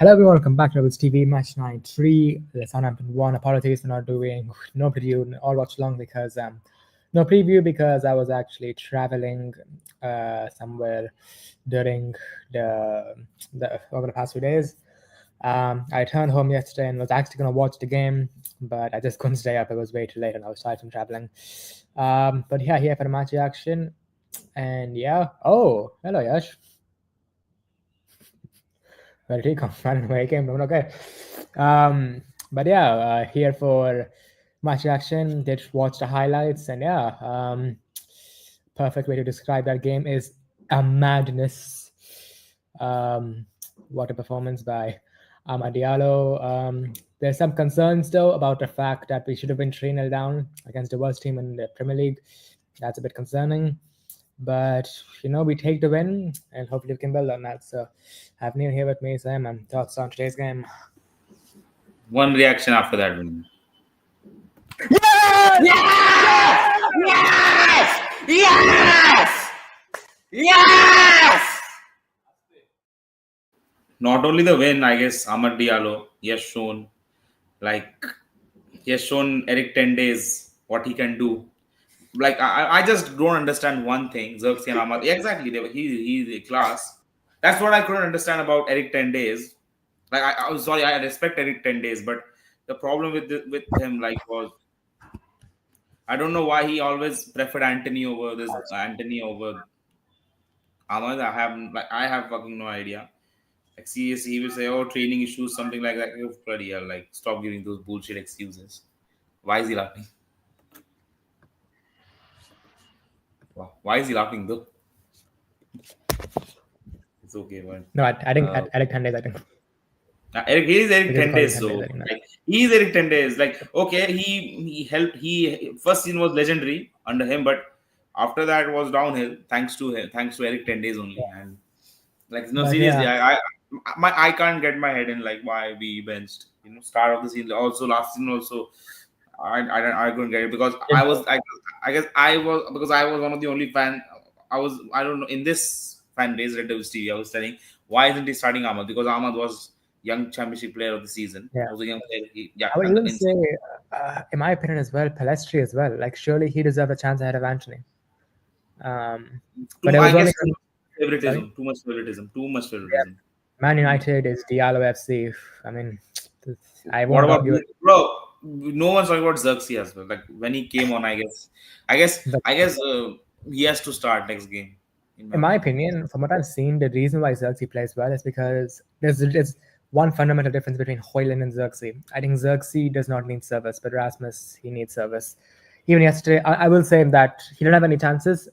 Hello everyone, welcome back to Rebels TV Match 9-3. The Southampton won. Apologies for not doing no preview or watch long because no preview because I was actually traveling somewhere during over the past few days. I returned home yesterday and was actually gonna watch the game, but I just couldn't stay up. It was way too late and I was tired from traveling. But yeah, here for the match reaction. And yeah. Oh, hello Yash. Where did he come? I don't know where he came from. Okay. But yeah, here for match reaction. Did watch the highlights, and yeah, perfect way to describe that game is a madness. What a performance by Amad Diallo. There's some concerns though about the fact that we should have been 3-0 down against the worst team in the Premier League. That's a bit concerning. But we take the win and hopefully we can build on that. So I have Neil here with me, Sam, and thoughts on today's game. One reaction after that win. Yes! Yes! Yes! Yes! Not only the win, I guess Amad Diallo, he has shown Eric 10 days what he can do. Like I just don't understand one thing. Xerxes and Ahmad, exactly. He's a class. That's what I couldn't understand about Eric 10 days. Like I was sorry, I respect Eric 10 days, but the problem with him was I don't know why he always preferred Anthony over Ahmad. I have fucking no idea. Like seriously, he will say, "Oh, training issues, something like that." Oh, bloody hell! Like stop giving those bullshit excuses. Why is he laughing? Why is he laughing though? It's okay, man. No, I think Eric 10 days, I think. He is Eric 10 days, so he is Eric 10 days. Like, okay, he helped. First season was legendary under him, but after that was downhill thanks to Eric 10 days only. Yeah. And seriously, yeah. I can't get my head in like why we benched. Start of the season, also last season also. I couldn't get it because I guess I was one of the only fan. I don't know in this fan base Red Devils TV. I was telling why isn't he starting Ahmad, because Ahmad was young championship player of the season. Yeah. Was a young player. I would even say, in my opinion as well, Pelestri as well. Like surely he deserved a chance ahead of Anthony. But I guess too much favoritism. Yeah. Man United is Diallo FC. I mean, what about bro? No one's talking about Xerxes as well. Like when he came on, I guess he has to start next game. In my opinion, from what I've seen, the reason why Xerxes plays well is because there's one fundamental difference between Højlund and Xerxes. I think Xerxes does not need service, but Rasmus, he needs service. Even yesterday, I will say that he didn't have any chances,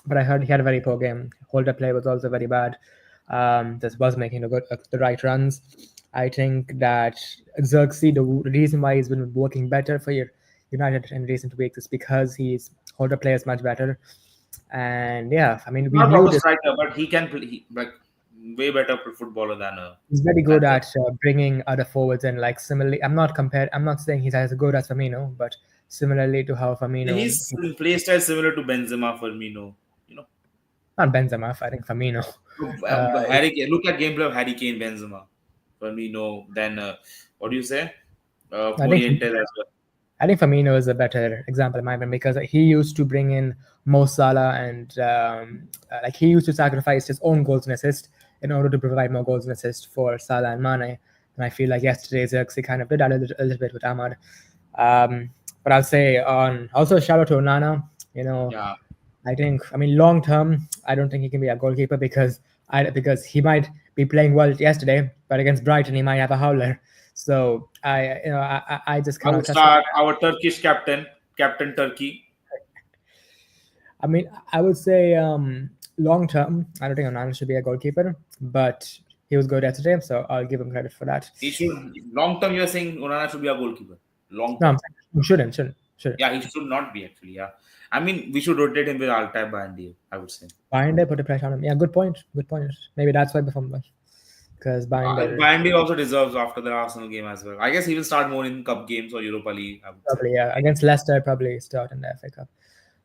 but I heard he had a very poor game. Holder play was also very bad. Just was making the right runs. I think that Xerxes, the reason why he's been working better for United in recent weeks is because his holder play is much better. And yeah, I mean, not a striker, but he can play way better footballer than he's very good at bringing other forwards in. Like similarly, I'm not saying he's as good as Firmino, but similarly to how Firmino, his play style similar to Benzema, Firmino. Not Benzema. I think Firmino. Look at gameplay of Harry Kane, Benzema, Firmino. Then what do you say? Oriented as well. I think Firmino is a better example in my opinion because he used to bring in Mo Salah and he used to sacrifice his own goals and assists in order to provide more goals and assists for Salah and Mane. And I feel like yesterday's Xerxes kind of did that a little bit with Ahmad. But I'll say also shout out to Onana. Yeah. I mean, long term, I don't think he can be a goalkeeper because he might be playing well yesterday, but against Brighton he might have a howler. So I just cannot start our Turkish captain Turkey. I mean, I would say long term, I don't think Onana should be a goalkeeper, but he was good yesterday, so I'll give him credit for that. He should long term. You're saying Onana should be a goalkeeper. Long term. No, he shouldn't. Yeah, he should not be actually. Yeah, I mean, we should rotate him with Altay Bayandi, I would say. Bayandi put a pressure on him. Yeah, good point. Maybe that's why he performed well. Because Bayandi also deserves after the Arsenal game as well. I guess he will start more in cup games or Europa League. Probably, yeah. Against Leicester, probably start in the FA Cup.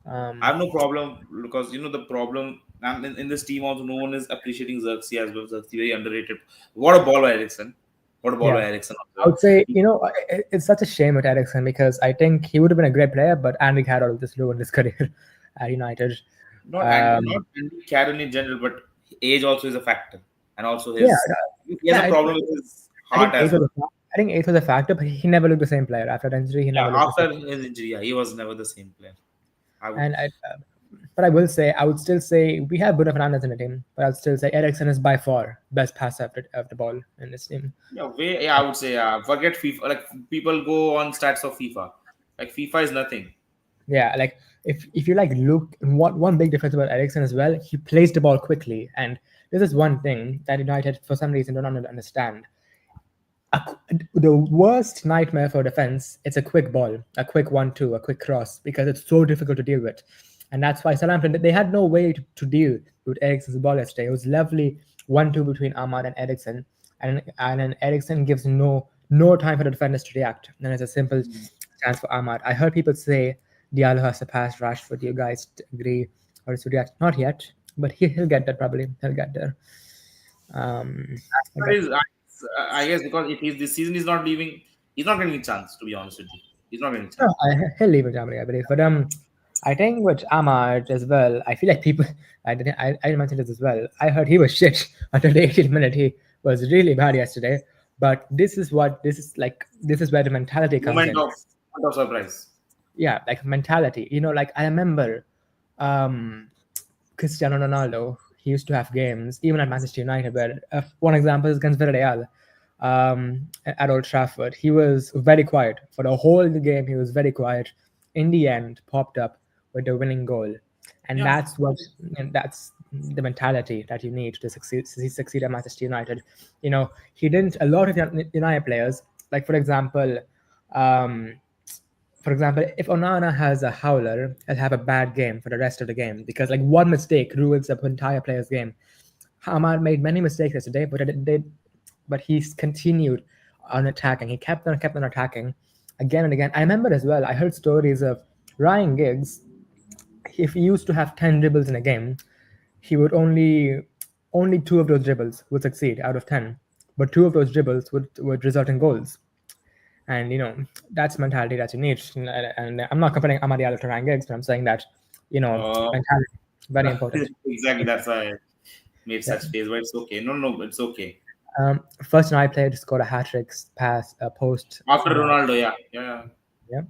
I have no problem because the problem in this team also no one is appreciating Xerxes as well. Xerxes very underrated. What a ball by Eriksen. What about Yeah. Ericsson as I well? would say, it's such a shame with Ericsson because I think he would have been a great player, but Andy Carroll just ruined his career at United. Not Andy Carroll in general, but age also is a factor, and also Yeah, his he has yeah. a problem with his I heart think as age was well. I think age was a factor, but he never looked the same player after the injury. He Yeah, never looked the same. after his injury, yeah, he was never the same player. I would, And but I will say, I would still say we have Bruno Fernandes in the team, but I'd still say Ericsson is by far best passer of the ball in this team. I would say, forget FIFA. Like people go on stats of FIFA. Like FIFA is nothing. Yeah, like if you like look, one big difference about Ericsson as well, he plays the ball quickly, and this is one thing that United for some reason don't understand. The worst nightmare for defense, it's a quick ball, a quick 1-2, a quick cross, because it's so difficult to deal with. And that's why Southampton, they had no way to deal with Ericsson's ball yesterday. It was lovely 1-2 between Ahmad and Ericsson, and then Ericsson gives no time for the defenders to react. And it's a simple chance for Ahmad. I heard people say Diallo has surpassed Rashford. Do you guys agree or disagree? Not yet, but he'll get there probably. He'll get there. I That guess. is, I guess, because if he's this season is not leaving, he's not getting a chance. To be honest with you, he's not getting a No, chance. he'll leave in Germany, I believe. But I think with Ahmad as well, I feel like people. I didn't mention this as well. I heard he was shit until the 18th minute. He was really bad yesterday. But this is like. This is where the mentality comes Moment in. of surprise. Yeah, like mentality. Like I remember, um, Cristiano Ronaldo, he used to have games, even at Manchester United, where one example is against Villarreal at Old Trafford. He was very quiet. For the whole game, he was very quiet. In the end, popped up with the winning goal. And Yeah, that's the mentality that you need to succeed at Manchester United. He didn't, a lot of United players, like um, for example, if Onana has a howler, he'll have a bad game for the rest of the game because like one mistake ruins the entire player's game. Hamad made many mistakes yesterday, but he's continued on attacking. He kept on attacking again and again. I remember as well. I heard stories of Ryan Giggs. If he used to have 10 dribbles in a game, he would only two of those dribbles would succeed out of 10, but two of those dribbles would result in goals. And that's mentality that you need. And I'm not comparing Amadi Diallo to Ryan Giggs, but I'm saying that uh, mentality very important. exactly. That's why I made Yeah. such face, but it's okay. No, it's okay. First night player to score a hat trick pass post. After Ronaldo, yeah. Yeah,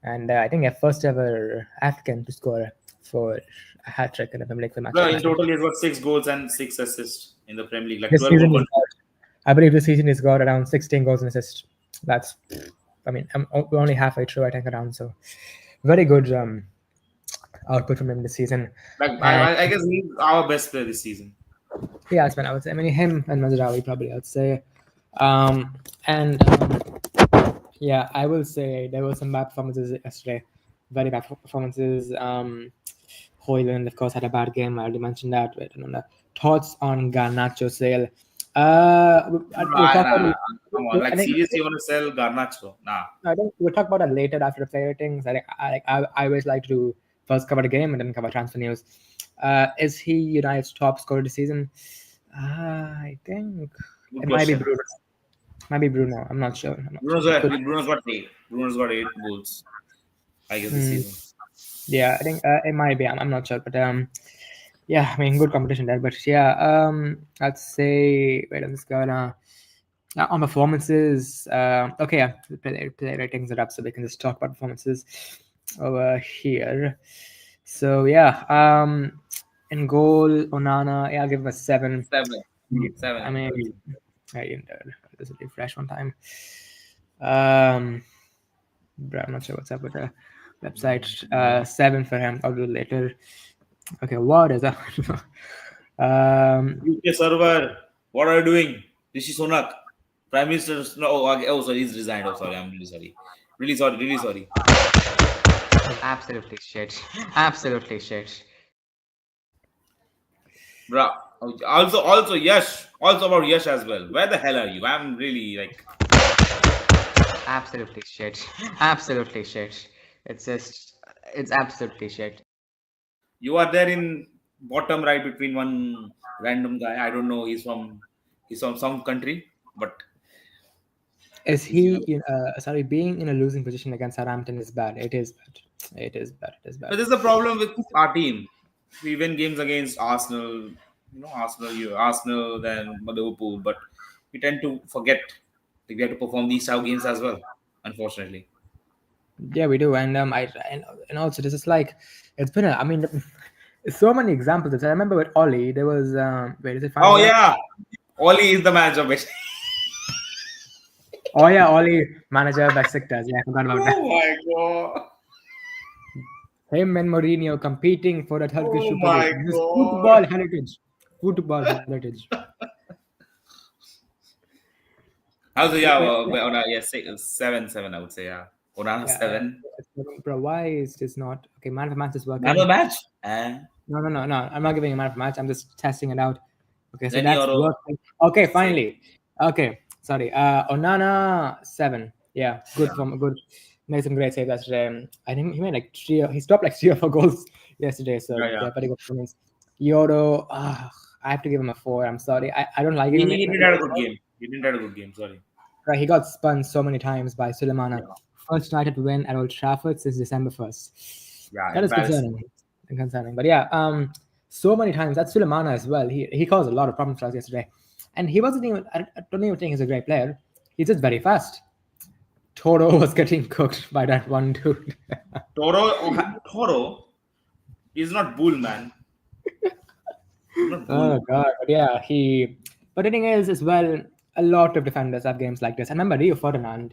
and I think a first ever African to score for a hat trick in the Premier League for Manchester Well, in United. total, he's got 6 goals and 6 assists in the Premier League, like This 12 season, goal contribution. I believe this season he's got around 16 goals and assists. That's, I mean, we're only halfway through, I think, around. So, very good output from him this season. Like And I guess he's our best player this season. yeah, it's been, I would say. I mean, him and Mazraoui probably, I'd say. And yeah, I will say there were some bad performances yesterday. Very bad performances. Hoyland, of course, had a bad game. I already mentioned that. Wait, no. Thoughts on Garnacho sale? We'll talk Nah, about. come on, I like think seriously, you want to sell Garnacho? Nah. I think we'll talk about that later after the player ratings. I always like to first cover the game and then cover transfer news. Is he United's top scorer this season? I think Good it might be question. Bruno. Might be Bruno. I'm not sure. It could. Bruno's got 8. Bruno's got 8 goals. I guess this Hmm. season. Yeah, I think it might be. I'm not sure, but yeah, I mean, good competition there. But yeah, I'd say wait, I'm just gonna on performances. Okay, yeah, play ratings are up, so we can just talk about performances over here. So yeah, in goal, Onana, yeah, I'll give him a 7. 7. I 7. mean, I didn't just refresh one time. Um, but I'm not sure what's up with the website. 7 for him. I'll do it later. Okay, what is that? UK server, what are you doing? Rishi Sunak, Prime Minister. No, sorry, he's resigned. Oh, sorry, I'm really sorry. Really sorry. Absolutely shit. Absolutely shit. Bruh. Also, Yash. Also about Yash as well. Where the hell are you? I'm really like. Absolutely shit. Absolutely shit. It's absolutely shit. You are there in bottom right between one random guy. I don't know. He's from some country, but Is Is he? he? Sorry, being in a losing position against Southampton is bad. It is bad. It is bad. It is But bad. there's a problem with our team. We win games against Arsenal, Arsenal, then Liverpool, but we tend to forget that we have to perform these type of games as well. Unfortunately. Yeah, we do, and also this is like it's been. I mean, so many examples. I remember with Ollie, there was wait, is it Oh 5-0 up? yeah, Oli is the manager of it. Oh yeah, Ollie, manager by Besiktas. Yeah, I forgot about that. Oh my god. Him and Mourinho competing for the Turkish Oh Super League. my This is god. football heritage. Football heritage. Also, Yeah, yeah, yeah, 7-7, I would say, yeah. Onana yeah, yeah. 7. Bro, why is this not okay? Man of the match is Man of the working. match? No. I'm not giving a man of the match. I'm just testing it out. Okay, so Then that's Euro working. Okay, 6. finally. Okay, sorry. Onana 7. Yeah, good Yeah, from good. Made some great saves yesterday. I think he made like three. He stopped like 3 or 4 goals yesterday. So yeah, yeah. yeah, very good performance. Yoro, I have to give him a 4. I'm sorry. I don't like He, giving he it. did have a good game. He didn't have a good game, sorry. Right, he got spun so many times by Sulemana. Yeah, First United win at Old Trafford since December 1st. yeah, That is embarrassing. concerning. But yeah, so many times. That's Sulemana as well. He caused a lot of problems for us yesterday. And he wasn't even, I don't even think he's a great player. He's just very fast. Toro was getting cooked by that one dude. Toro is not bull, man. Not bull. Oh god, but yeah, but the thing is as well, a lot of defenders have games like this. I remember Rio Ferdinand.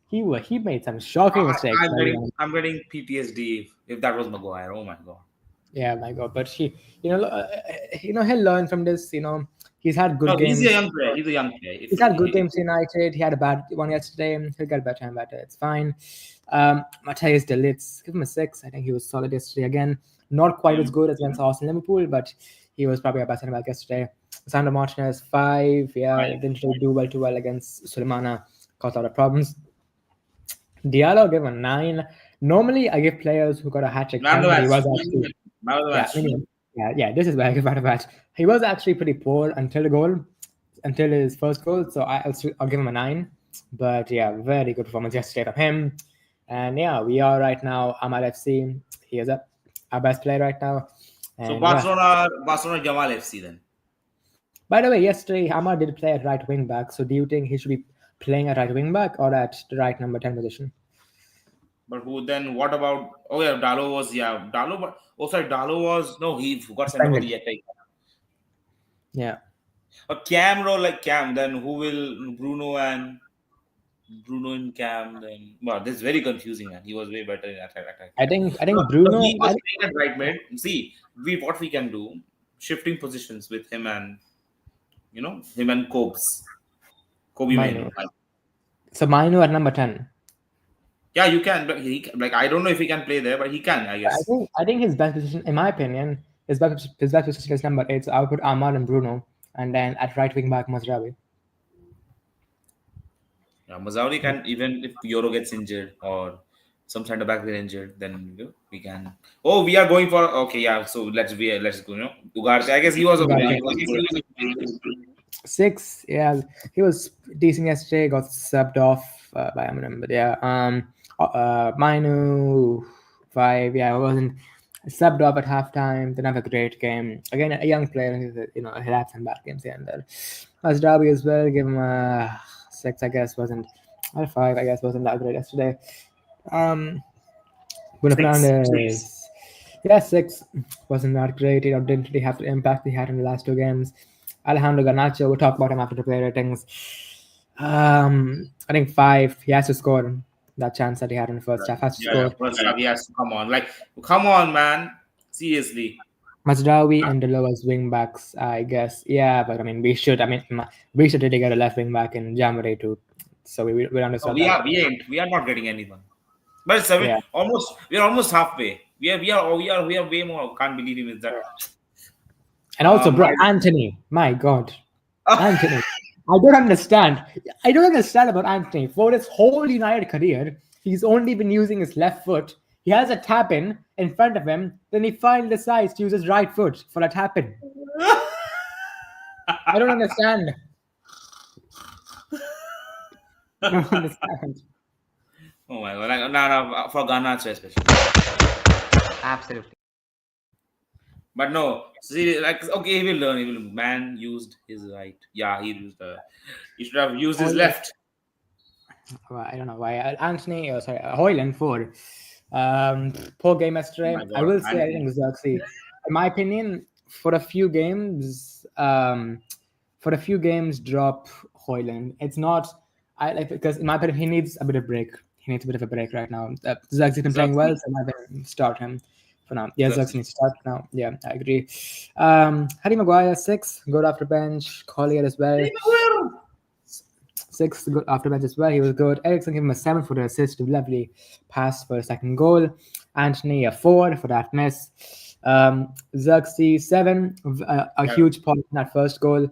He made some shocking mistakes. I'm getting PTSD if that was Maguire. Oh my god. Yeah, my God. But he'll learn from this. He's had good No, he's a games. young player. He's a young player. He's had good games for United. He had a bad one yesterday. He'll get better and better. It's fine. Matthias de Ligt, give him a 6. I think he was solid yesterday again. Not quite as good as against Arsenal Liverpool, but he was probably our best centre back yesterday. Sandro Martinez 5. Yeah, Right. didn't really do too well against Sulemana. Caused a lot of problems. Diallo gave him a 9. Normally, I give players who got a hat trick Man of 10, the but he match. was actually Man of the yeah, match. this is where I give out a match. He was actually pretty poor until his first goal. So I'll give him a 9. But yeah, very good performance yesterday from him. And yeah, we are right now Ahmad FC. He is our best player right now. So And Barcelona Jamal FC then. by the way, yesterday Ahmad did play at right wing back. So do you think he should be playing at right wing back or at the right number 10 position? But who then? What about? Oh yeah, Dalo was Dalo. But sorry, Dalo was no. He got sent off for the attack. Yeah. A Cam role like Cam. Then who will Bruno and Cam? Then this is very confusing, man. He was way better in attack. I think So Bruno. he was playing at right mid. See, what we can do, shifting positions with him and him and Kobe Mainu. So Mainu at number 10. Yeah, you can. But I don't know if he can play there, but he can, I guess. I think his best position, in my opinion, his best position is number 8. So I would put Ahmad and Bruno, and then at right wing back Mazraoui. Yeah, Mazraoui can, even if Euro gets injured or some centre back get injured, then we can. Oh, we are going for yeah. So let's go. Ugarte. I guess he was okay. 6. Yeah, he was decent yesterday. Got subbed off by Eminem, but yeah. Mainu 5. Yeah, wasn't subbed off at halftime. Didn't have a great game. Again, a young player. He'll have some bad games here and there. Mazraoui as well. Give him a 6. I guess wasn't. Or 5. I guess wasn't that great yesterday. Bruno Fernandes. Yeah, 6 wasn't that great. Didn't really have the impact he had in the last 2 games. Alejandro Garnacho, we'll talk about him after the player ratings. I think 5. He has to score that chance that he had in the first half. Has to score. First half, he has to come on. Come on, man. Seriously. Mazraoui and Delo as wing backs, I guess. Yeah, but I mean, we should really get a left wing back in January too. So we understand. We are not getting anyone. But it's we are almost halfway. We are way more. Can't believe him with that. And also, bro, Anthony. My God, Anthony. I don't understand about Anthony. For his whole United career, he's only been using his left foot. He has a tap in front of him. Then he finally decides to use his right foot for a tap in. I don't understand. I don't understand. Oh my god! Like, no, for Garnacho especially. Absolutely. But no, see, like okay, he will learn. He will. Man used his right. Yeah, he used. He should have used his Hoyland, left. well, I don't know why. Anthony, sorry, Hoyland for poor game Oh yesterday. my I god, will say I Anthony. think Xerxes, in my opinion, for a few games, drop Hoyland. It's not. I like because in my opinion he needs a bit of break. He needs a bit of a break right now. Xerxes been playing well, Xerxes. so in my opinion, start him for now. Yeah, Xerxes Xerxes. needs to start now. Yeah, I agree. Harry Maguire 6, good after bench. Collier as well. Hey, 6 good after bench as well. He was good. Ericsson gave him a 7 for the assist, a lovely pass for a second goal. Anthony a 4 for that miss. Xerxes 7, a Maguire. huge point in that first goal,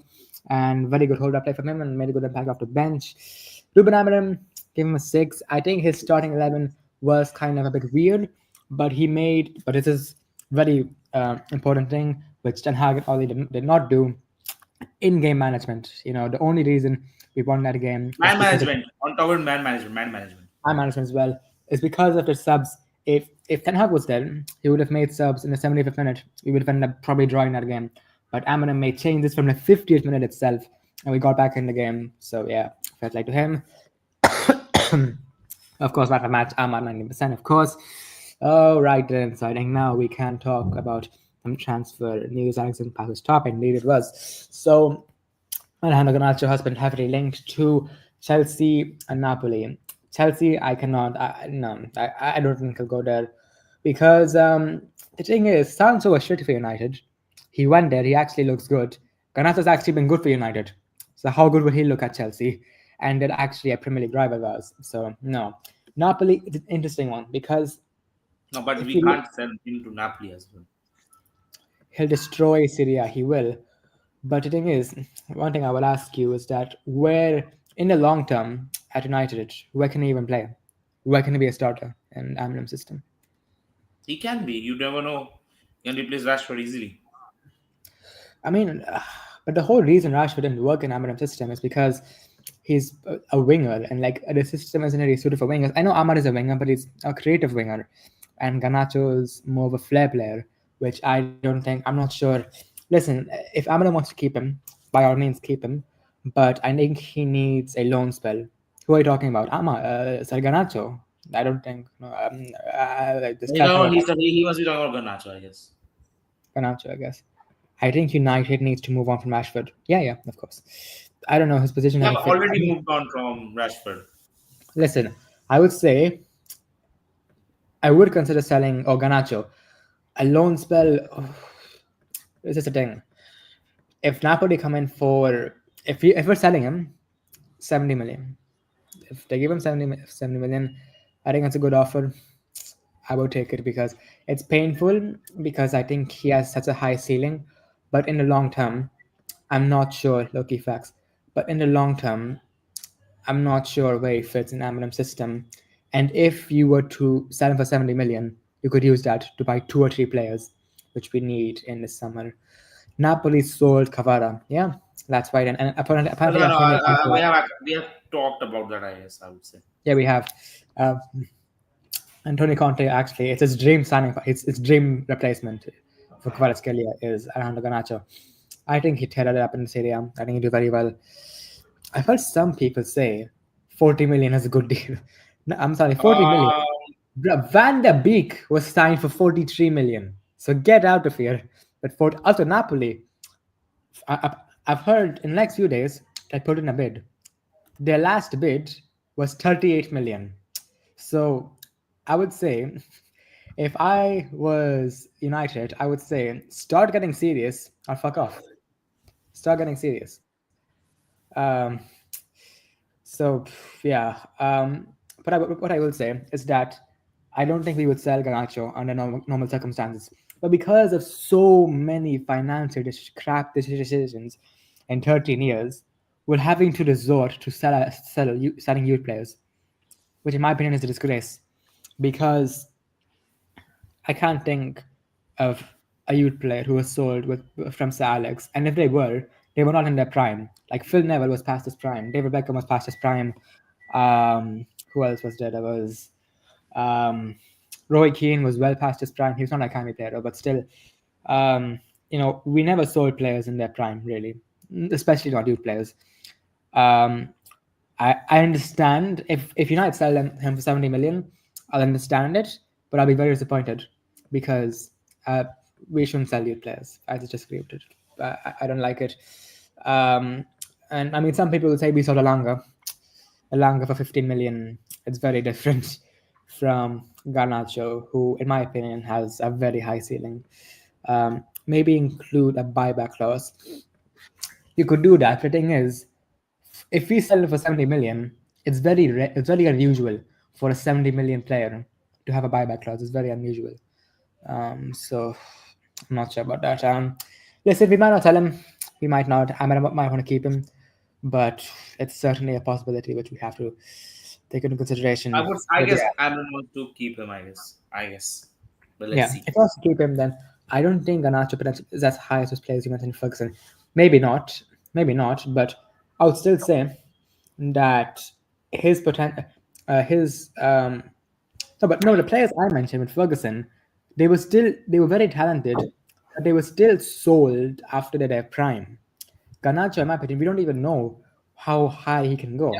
and very good hold up play from him and made a good impact off the bench. Ruben Amorim gave him a 6. I think his starting 11 was kind of a bit weird, but this is very important thing which Ten Hag only did not do in-game management. The only reason we won that game is Man because of management. On top of man management. Man management. time management as well. Is because of the subs. If Ten Hag was there, he would have made subs in the 75th minute. We would have ended up probably drawing that game. But Amarim made changes from the 50th minute itself, and we got back in the game. So yeah, felt like to him. Of course, after match, I'm at 90%, of course. Oh, right then. So I think now we can talk about some transfer news. Alexander Paco's top, indeed it was. So Alejandro Garnacho has been heavily linked to Chelsea and Napoli. Chelsea, I cannot. No, I don't think he'll go there because the thing is, Sancho was shitty for United. He went there. He actually looks good. Garnacho's actually been good for United. So how good will he look at Chelsea? And they're actually a Premier League rival of ours. So no, Napoli is an interesting one because No, but if we you look, can't send him to Napoli as well. he'll destroy Syria. He will. But the thing is, one thing I will ask you is that where, in the long term, at United, where can he even play? Where can he be a starter in Amram system? He can be. You never know. He can replace Rashford easily. I mean, but the whole reason Rashford didn't work in Amram's system is because he's a winger, and like the system isn't really suited for wingers. I know Ahmad is a winger, but he's a creative winger, and Garnacho is more of a flair player, which I don't think. I'm not sure. Listen, if Amram wants to keep him, by all means keep him, but I think he needs a loan spell. Who are you talking about? Sorry, Garnacho. I don't think. No, this You class know, never he must be talking about Garnacho, I guess. Garnacho, I guess. I think United needs to move on from Rashford. Yeah, of course. I don't know his position They have doesn't fit. I already mean, moved on from Rashford. listen, I would say I would consider selling Garnacho. A loan spell. This is the thing. If Napoli come in for if we're selling him 70 million, if they give him 70 million, I think that's a good offer. I will take it because it's painful because I think he has such a high ceiling, but in the long term, I'm not sure. Loki facts, but in the long term, I'm not sure where he fits in Amarim's system. And if you were to sell him for 70 million, you could use that to buy 2 or 3 players, which we need in this summer. Napoli sold Cavara. Yeah, that's right. And apparently No, no, Antonio Conte. we have talked about that, I guess, I would say. Yeah, we have. Uh, Antonio Conte actually, it's his dream signing. It's dream replacement for Kvaratskhelia is Alejandro Garnacho. I think he tear it up in Serie A. I think he do very well. I've heard some people say 40 million is a good deal. No, I'm sorry, 40 million. Uh, Van der Beek was signed for 43 million. So get out of here. But for also Napoli, I've heard in the next few days they put in a bid. Their last bid was 38 million. So I would say if I was United, I would say start getting serious or fuck off. Start getting serious. Um, so yeah, but what I will say is that I don't think we would sell Garnacho under normal circumstances. But because of so many financial crap decisions in 13 years, we're having to resort to selling youth players, which in my opinion is a disgrace. Because I can't think of a youth player who was sold from Sir Alex, and if they were not in their prime. Like Phil Neville was past his prime, David Beckham was past his prime, Who else was there? There was um, Roy Keane was well past his prime. He was not an academy player, but still, um, we never sold players in their prime, really, especially not youth players. Um, I understand if United sell him for 70 million, I'll understand it, but I'll be very disappointed because uh, we shouldn't sell youth players. I just disagree with it. I don't like it. Um, and I mean, some people will say we sold Alanga for 15 million. It's very different from Garnacho, who, in my opinion, has a very high ceiling. Maybe include a buyback clause. You could do that. The thing is, if we sell it for 70 million, it's very unusual for a 70 million player to have a buyback clause. It's very unusual. So I'm not sure about that. Listen, we might not sell him. We might not. I might want to keep him, but it's certainly a possibility which we have to take into consideration. I But guess yeah, Amron wants to keep him. I guess, but let's yeah. see. If I was to keep him, then I don't think Garnacho potential is as high as those players you mentioned, Ferguson. Maybe not, maybe not. But I would still say that his potential, his no, but no, the players I mentioned with Ferguson, they were very talented, but they were still sold after their prime. Garnacho, in my opinion, we don't even know how high he can go.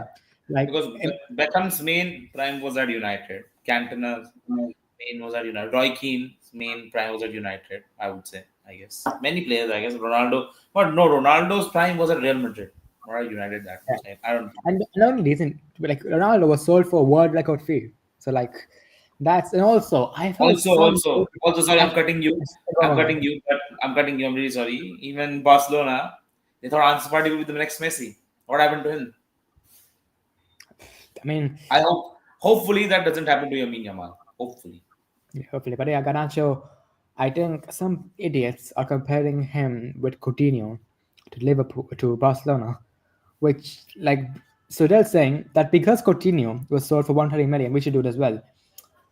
Like, Because Beckham's main prime was at United. Cantona's main was at United. Roy Keane's main prime was at United. I would say. I guess many players. I guess Ronaldo, but no, Ronaldo's prime was at Real Madrid, not at United that yeah. much. I don't think. And not only reason, like Ronaldo was sold for a world record fee. So like, that's and also I've heard some. Also, sorry, I'm I've, cutting you. I'm go cutting you, but I'm cutting you. I'm really sorry. Even Barcelona, they thought Ansu Fati will be the next Messi. What happened to him? I mean, Hopefully, that doesn't happen to Yamin Yamal. Hopefully. yeah, hopefully, but yeah, Garnacho. I think some idiots are comparing him with Coutinho to Liverpool to Barcelona, which like so they're saying that because Coutinho was sold for 130 million, we should do it as well.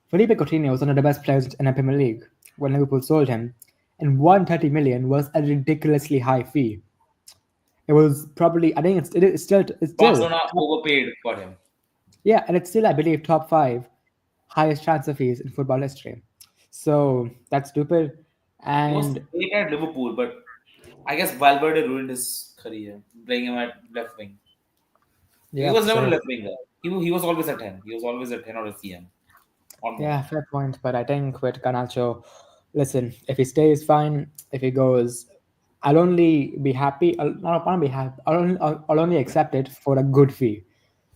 Felipe Coutinho was one of the best players in the Premier League when Liverpool sold him, and 130 million was a ridiculously high fee. It was probably I think it's still Barcelona overpaid for him. yeah, and it's still I believe top five highest transfer fees in football history. So that's stupid. He was And great at Liverpool, but I guess Valverde ruined his career, playing him at left wing. He yeah, was never a so left winger. He was always a 10. He was always a 10 or a CM or more. yeah, fair point. But I think with Garnacho, listen, if he stays, fine. If he goes, I'll only be happy. I'll be happy. I'll only accept it for a good fee,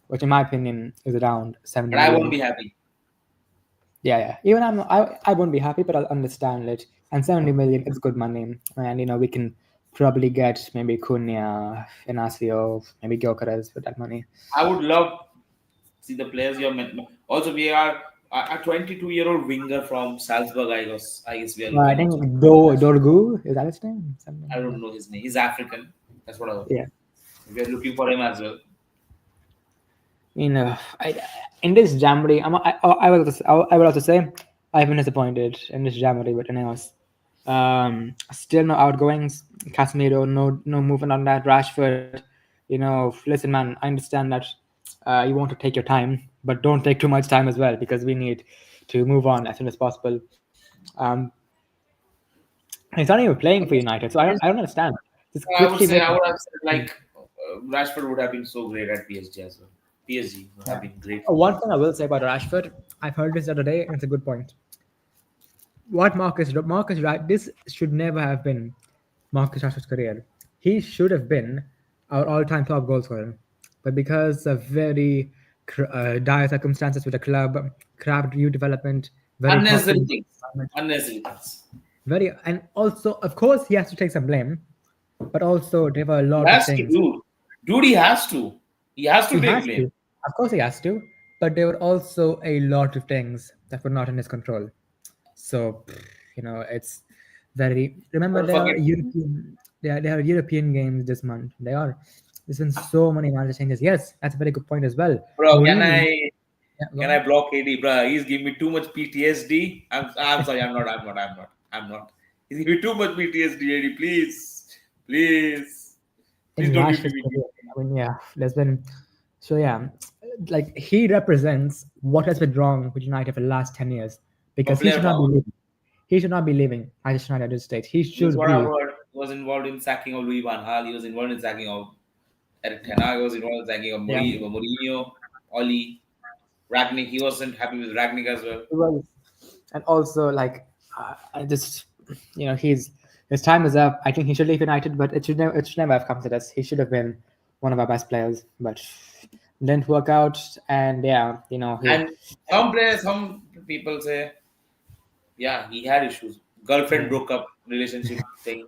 which in my opinion is around 70 But I won't million. be happy. Yeah, yeah. Even I won't be happy, but I'll understand it. And 70 million is good money, and we can probably get maybe Cunha, Inacio, maybe Gyökeres with that money. I would love see the players you have mentioned. Also, we are a 22-year-old winger from Salzburg. I guess we are I looking think also. Dorgu is that his name? Something. I Yeah. don't know his name. He's African. That's what I was. Yeah. We are looking for him as well. In this January, I will also say I've been disappointed in this January with Ineos. Still no outgoings. Casemiro, no movement on that. Rashford, listen, man, I understand that you want to take your time, but don't take too much time as well because we need to move on as soon as possible. Um, he's not even playing for United, so I don't understand. Just I would quickly say make. I would have said like Rashford would have been so great at PSG as well. PSG would Yeah. have been great for One him. thing I will say about Rashford, I've heard this the other day, and it's a good point. What this should never have been Marcus Rashford's career. He should have been our all-time top goal scorer, but because of very dire circumstances with the club, crap youth development, very toxic Unnecessary things. environment, Unnecessary things. and also of course he has to take some blame, but also there were a He lot of has to, things dude. Dude, he has to. He has to he take has blame. to. Of course he has to, but there were also a lot of things that were not in his control. So, it's very. Remember, Don't there are forget, European. There are European games this month. They are. There's been so many manager changes. Yes, that's a very good point as well. bro. Can Mourinho. I Yeah, go can on. I block AD, bro? He's giving me too much PTSD. I'm sorry. I'm not. He's giving me too much PTSD, AD. Please In don't give me Rashford's PTSD. career, I mean, yeah, there's been. So yeah, like he represents what has been wrong with United for the last 10 years For because he player should not be power. leaving. He should not be leaving Manchester United at this stage. He Because should what I be. heard, he was involved in sacking of Louis Van Gaal. He was involved in sacking of Eric Ten Hag. He was involved in sacking of Yeah, Mourinho, Oli, Ragnick. He wasn't happy with Ragnick as well. he was. And also like I just his time is up. I think he should leave United, but it should never have come to this. He should have been one of our best players, but didn't work out. And yeah, he And some players, some people say, yeah, he had issues. Girlfriend yeah. broke up, relationship thing.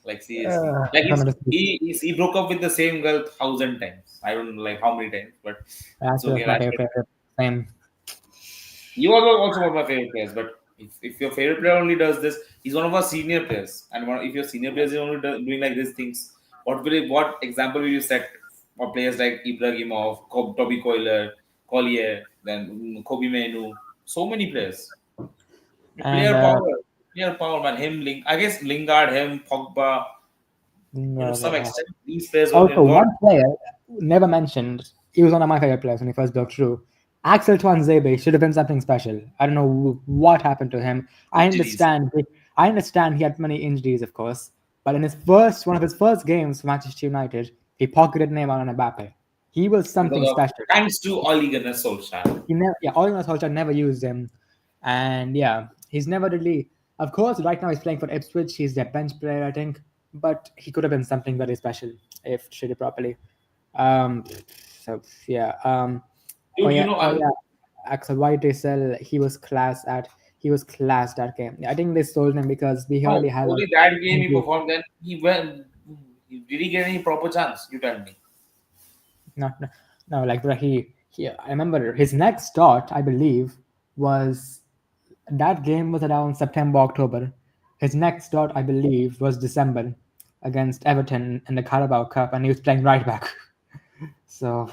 Like seriously, like Some of the he broke up with the same girl 1,000 times. I don't know like how many times, but it's Rashford okay. was my favorite Rashford. player. Same. He was also one of my favorite players. But if your favorite player only does this, he's one of our senior players. And if your senior players is only doing like these things, what example will you set for players like Ibrahimov, Toby Coiler, Collier, then Kobe Mainu, so many players. And Player power, player power, man. I guess Lingard, him, Pogba. To some extent, these players were also involved. one player never mentioned. He was one of my favorite players when he first broke through. Axel Tuanzebe should have been something special. I don't know what happened to him. I Injuries. understand. I understand he had many injuries, of course. But in one of his first games for Manchester United, he pocketed Neymar and Mbappe. He was something Because of special. thanks to Ole Gunnar Solskjaer. He never, yeah, Ole Gunnar Solskjaer never used him, and yeah, he's never really. Of course, right now he's playing for Ipswich. He's their bench player, I think, but he could have been something very special if treated properly. Um, so yeah. Oh Dude, yeah. Oh I'm yeah. Axel White he was classed that game. I think they sold him because we no, already had only that game he performed. Then he went. Did he get any proper chance? You tell me. no, like bro, he I remember his next start, I believe, was that game was around September, October. His next start, I believe, was December against Everton in the Carabao Cup, and he was playing right back. So,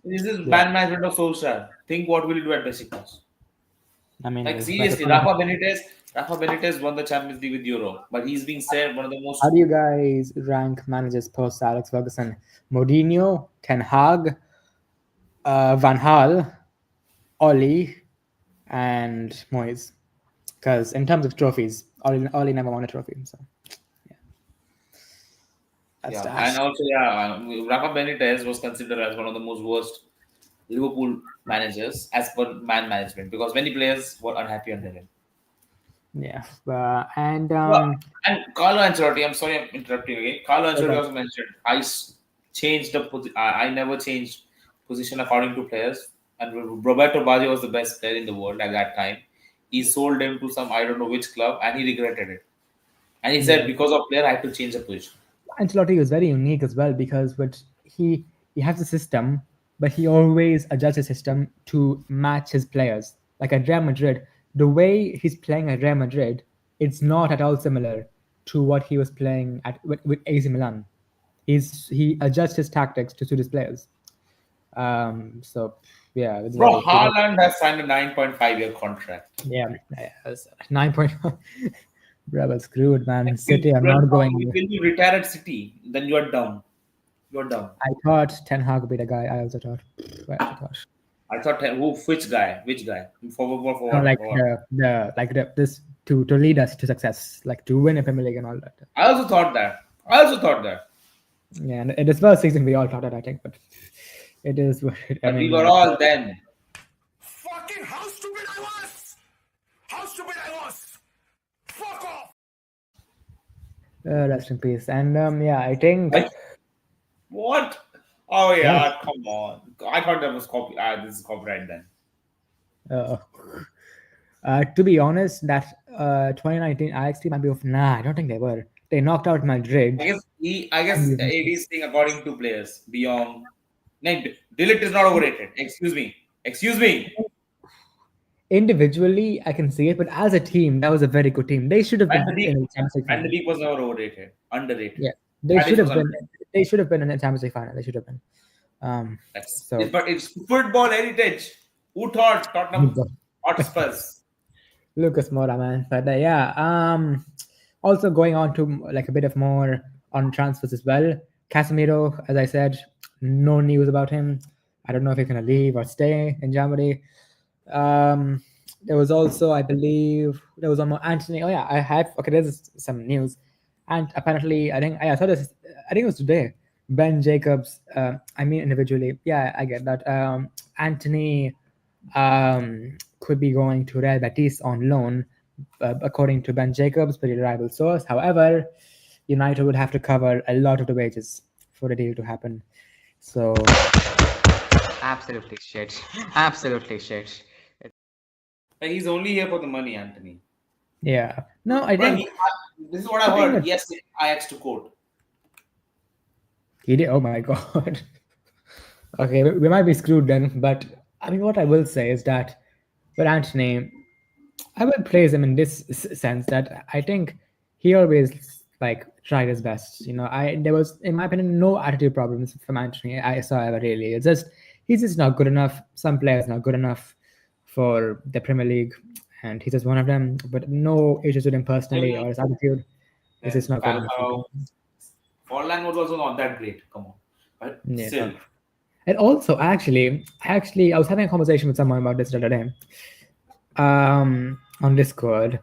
This is yeah, bad management of Solskjaer. Think what will he do at Besiktas? I mean, Like it's like seriously, Rafa Benitez won the Champions League with Euro, but he's being said one of the how most. do you guys rank managers post Alex Ferguson? Mourinho, Ten Hag, Van Gaal, Oli, and Moyes. Because in terms of trophies, Oli never won a trophy. So, yeah, that's Yeah, that. and also Rafa Benitez was considered as one of the most worst Liverpool managers as per man management because many players were unhappy under him. Yeah, and Well, and Carlo Ancelotti, I'm sorry I'm interrupting again. Carlo Ancelotti okay. also mentioned changed I never changed position according to players. And Roberto Baggio was the best player in the world at that time. He sold him to some I don't know which club, and he regretted it. And he said Yeah, because of player, I had to change the position. Ancelotti was very unique as well because he has a system, but he always adjusts his system to match his players. Like at Real Madrid, the way he's playing at Real Madrid, it's not at all similar to what he was playing with AC Milan. He adjusts his tactics to suit his players. So yeah, it's Bro, very Haaland has signed a 9.5-year contract. yeah. 9.1. Bro, was screwed, man. Like, City are not going. when you retire at City, then you are dumb. You're dumb. I thought Ten Hag would be the guy. I also thought. I thought which guy? Which guy? For No, what? like For what? this to lead us to success, like to win a Premier League and all that. I also thought that. Yeah, and in this first season we all thought that, I think, but it is what I But we mean. were all then. Fucking how stupid I was! How stupid I was! Fuck off! Rest in peace. And yeah, I think Like, what? Oh yeah, yeah. come on. I thought that was copy. This is copyright then. Uh, to be honest, that 2019 Ajax team might be off. Nah, I don't think they were. They knocked out Madrid. I guess it is saying according to players. Beyond, no, Delete is not overrated. Excuse me. Individually, I can see it, but as a team, that was a very good team. They should have And been the league, in the Champions League and the final. league was never overrated. Underrated. Yeah, they That should is was have been. underrated. They should have been in the Champions League final. They should have been. So But it's football heritage. Who thought Tottenham Hotspurs? Lucas Moura, man. But yeah, also going on to like a bit of more on transfers as well. Casemiro, as I said, no news about him. I don't know if he's gonna leave or stay in Germany. Um, there was also, I believe, there was one more Anthony. Oh yeah, I have. Okay, there's some news, and apparently, I saw this. I think it was today. Ben Jacobs. I mean, individually, yeah, I get that. Anthony could be going to Real Betis on loan, according to Ben Jacobs, pretty reliable source. However, United would have to cover a lot of the wages for the deal to happen. So Absolutely shit. Absolutely shit. Like, he's only here for the money, Anthony. yeah, no, I But think this is what I heard. Yes, Ajax to court. he did. Oh my god. Okay, we might be screwed then. But I mean, what I will say is that with Anthony, I will praise him in this sense that I think he always like tried his best. There was, in my opinion, no attitude problems from Anthony I saw ever really. It's just he's just not good enough. Some players not good enough for the Premier League, and he's just one of them. But no issues with him personally or his attitude. It's just Then not good enough. Forlan was also not that great. Come on, but Yeah. still. And also, I was having a conversation with someone about this the other day, on Discord.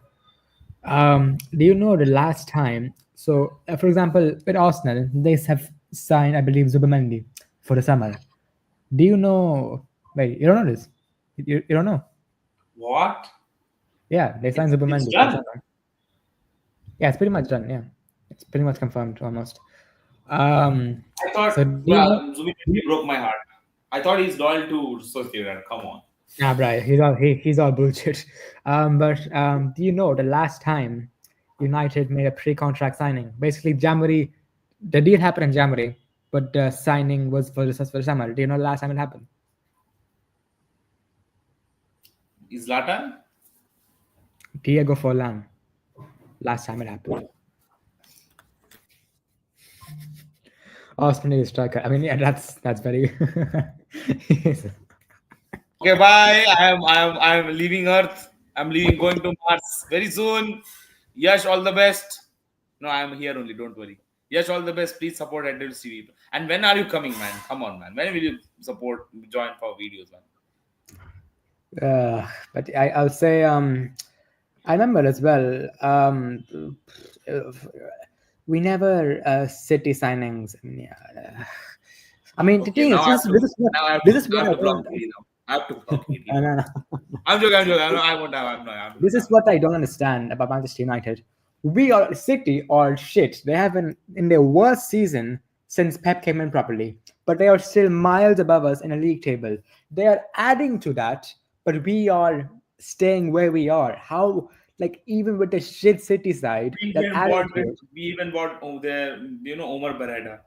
Do you know the last time? So, for example, with Arsenal, they have signed, I believe, Zubamendi for the summer. Do you know? Wait, you don't know this? You don't know? What? Yeah, they signed It's Zubamendi for the done. summer. Yeah, it's pretty much done. Yeah, it's pretty much confirmed almost. I thought So do you know? Zubimendi broke my heart. I thought he's loyal to Sociedad. Come on. Nah, bro, he's all bullshit. But do you know the last time United made a pre-contract signing? Basically, January. The deal happened in January, but the signing was for the summer. Do you know the last time it happened? Is Zlatan? Diego Forlan. Last time it happened. Osman is striker. I mean, yeah, that's very. Okay, bye. I am leaving Earth. I'm leaving, going to Mars very soon. Yash, all the best. No, I'm here only. Don't worry. Yash, all the best. Please support Adults TV. And when are you coming, man? Come on, man. When will you join for videos, man? But I'll say I remember as well. We never City signings. I mean, the Okay, thing is, now I have to. Now I have to. this is I what have I to block don't. Kitty now. I have to block Kitty. No, no, no. I'm joking. I'm joking. I won't have. No, I have to. This is what I don't understand about Manchester United. We are City or shit. They have been in their worst season since Pep came in properly, but they are still miles above us in a league table. They are adding to that, but we are staying where we are. How, like, even with the shit City side, We they're even adding bought. to it. We even bought Omar Beretta.